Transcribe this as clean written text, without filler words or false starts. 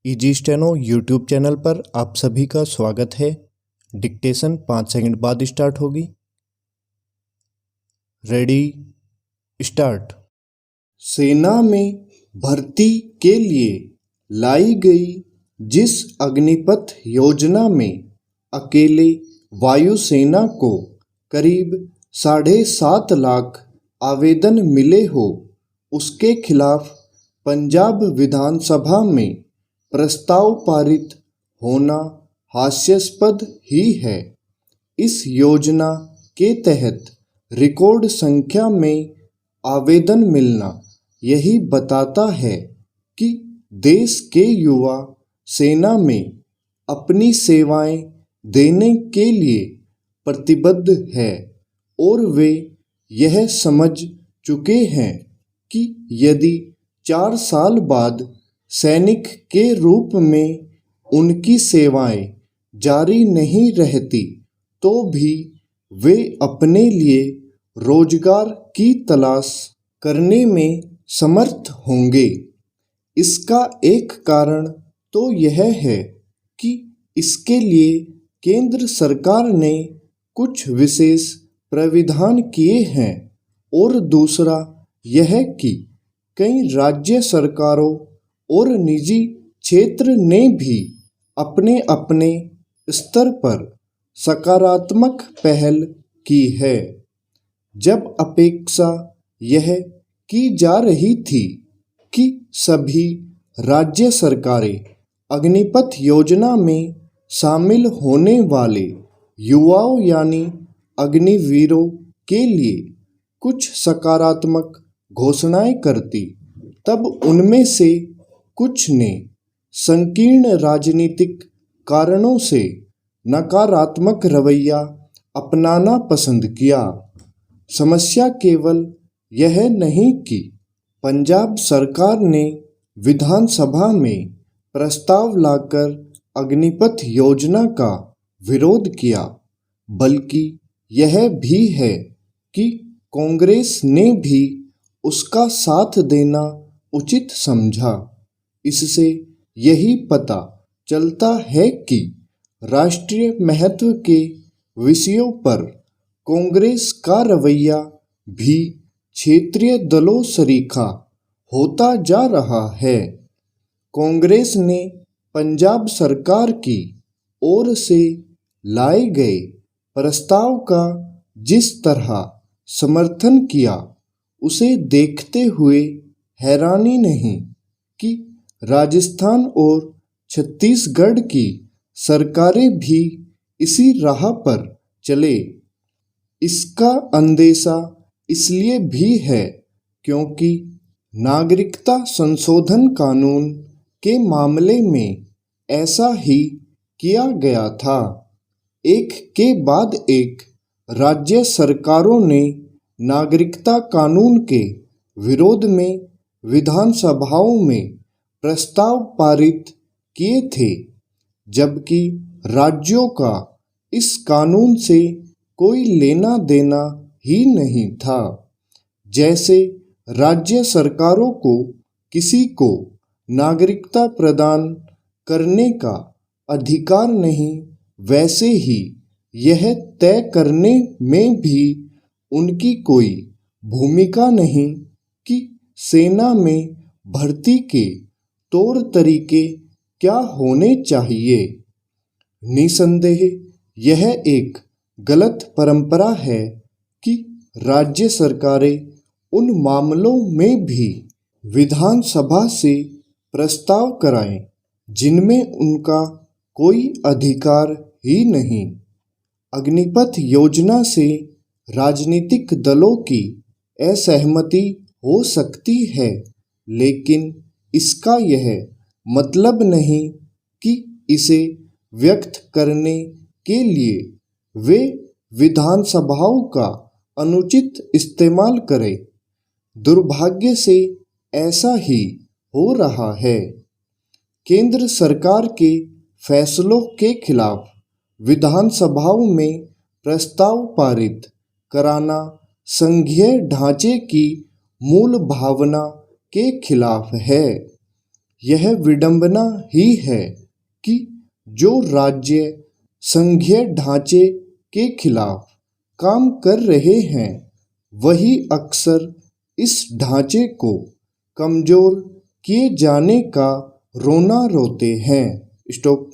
Easy steno YouTube channel पर आप सभी का स्वागत है। डिक्टेशन 5 सेकंड बाद स्टार्ट होगी। Ready start. सेना में भर्ती के लिए लाई गई जिस अग्निपथ योजना में अकेले वायुसेना को करीब 7.5 लाख आवेदन मिले हो, उसके खिलाफ पंजाब विधानसभा में प्रस्ताव पारित होना हास्यास्पद ही है। इस योजना के तहत रिकॉर्ड संख्या में आवेदन मिलना यही बताता है कि देश के युवा सेना में अपनी सेवाएं देने के लिए प्रतिबद्ध है और वे यह समझ चुके हैं कि यदि 4 साल बाद सैनिक के रूप में उनकी सेवाएं जारी नहीं रहती तो भी वे अपने लिए रोजगार की तलाश करने में समर्थ होंगे। इसका एक कारण तो यह है कि इसके लिए केंद्र सरकार ने कुछ विशेष प्राविधान किए हैं और दूसरा यह कि कई राज्य सरकारों और निजी क्षेत्र ने भी अपने अपने स्तर पर सकारात्मक पहल की है। जब अपेक्षा यह की जा रही थी कि सभी राज्य सरकारें अग्निपथ योजना में शामिल होने वाले युवाओं यानी अग्निवीरों के लिए कुछ सकारात्मक घोषणाएं करती, तब उनमें से कुछ ने संकीर्ण राजनीतिक कारणों से नकारात्मक रवैया अपनाना पसंद किया। समस्या केवल यह नहीं कि पंजाब सरकार ने विधानसभा में प्रस्ताव लाकर अग्निपथ योजना का विरोध किया, बल्कि यह भी है कि कांग्रेस ने भी उसका साथ देना उचित समझा। इससे यही पता चलता है कि राष्ट्रीय महत्व के विषयों पर कांग्रेस का रवैया भी क्षेत्रीय दलों सरीखा होता जा रहा है। कांग्रेस ने पंजाब सरकार की ओर से लाए गए प्रस्ताव का जिस तरह समर्थन किया, उसे देखते हुए हैरानी नहीं कि राजस्थान और छत्तीसगढ़ की सरकारें भी इसी राह पर चले। इसका अंदेशा इसलिए भी है क्योंकि नागरिकता संशोधन कानून के मामले में ऐसा ही किया गया था। एक के बाद एक राज्य सरकारों ने नागरिकता कानून के विरोध में विधानसभाओं में प्रस्ताव पारित किए थे, जबकि राज्यों का इस कानून से कोई लेना देना ही नहीं था। जैसे राज्य सरकारों को किसी को नागरिकता प्रदान करने का अधिकार नहीं, वैसे ही यह तय करने में भी उनकी कोई भूमिका नहीं कि सेना में भर्ती के तौर तरीके क्या होने चाहिए। निसंदेह यह एक गलत परंपरा है कि राज्य सरकारें उन मामलों में भी विधानसभा से प्रस्ताव कराएं जिनमें उनका कोई अधिकार ही नहीं। अग्निपथ योजना से राजनीतिक दलों की असहमति हो सकती है, लेकिन इसका यह मतलब नहीं कि इसे व्यक्त करने के लिए वे विधानसभाओं का अनुचित इस्तेमाल करें। दुर्भाग्य से ऐसा ही हो रहा है। केंद्र सरकार के फैसलों के खिलाफ विधानसभाओं में प्रस्ताव पारित कराना संघीय ढांचे की मूल भावना के खिलाफ है। यह विडंबना ही है कि जो राज्य संघीय ढांचे के खिलाफ काम कर रहे हैं वही अक्सर इस ढांचे को कमजोर किए जाने का रोना रोते हैं। स्टॉप।